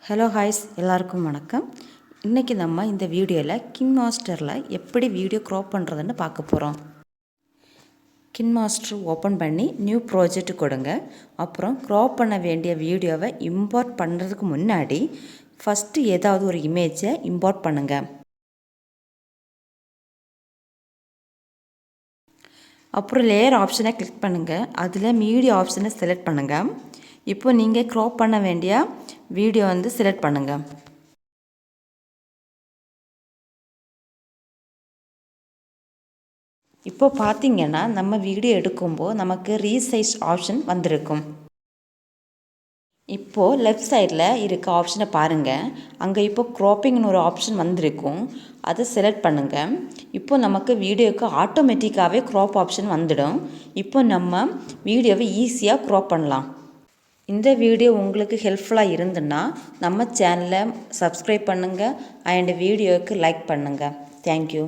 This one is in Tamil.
ஹலோ ஹாய்ஸ் எல்லாருக்கும் வணக்கம். இன்றைக்கி நம்ம இந்த வீடியோவில் கின்மாஸ்டரில் எப்படி வீடியோ க்ராப் பண்ணுறதுன்னு பார்க்க போகிறோம். கின்மாஸ்டர் ஓப்பன் பண்ணி நியூ ப்ராஜெக்ட் கொடுங்க. அப்புறம் க்ராப் பண்ண வேண்டிய வீடியோவை இம்போர்ட் பண்ணுறதுக்கு முன்னாடி ஃபஸ்ட்டு ஏதாவது ஒரு இமேஜை இம்போர்ட் பண்ணுங்கள். அப்புறம் லேயர் ஆப்ஷனை கிளிக் பண்ணுங்கள். அதில் மீடியா ஆப்ஷனை செலக்ட் பண்ணுங்கள். இப்போ நீங்கள் க்ராப் பண்ண வேண்டிய வீடியோ செலக்ட் பண்ணுங்கள். இப்போ பார்த்தீங்கன்னா நம்ம வீடியோ எடுக்கும்போது நமக்கு ரீசைஸ் ஆப்ஷன் வந்திருக்கும். இப்போது லெஃப்ட் சைடில் இருக்க ஆப்ஷனை பாருங்கள். அங்கே இப்போ க்ராப்பிங்னு ஒரு ஆப்ஷன் வந்திருக்கும். அதை செலக்ட் பண்ணுங்கள். இப்போ நமக்கு வீடியோவுக்கு ஆட்டோமேட்டிக்காகவே க்ராப் ஆப்ஷன் வந்துடும். இப்போ நம்ம வீடியோவை ஈஸியாக க்ராப் பண்ணலாம். இந்த வீடியோ உங்களுக்கு ஹெல்ப்ஃபுல்லாக இருந்துன்னா நம்ம சேனலை சப்ஸ்கிரைப் பண்ணுங்கள் அண்ட் வீடியோவுக்கு லைக் பண்ணுங்கள். தேங்க்யூ.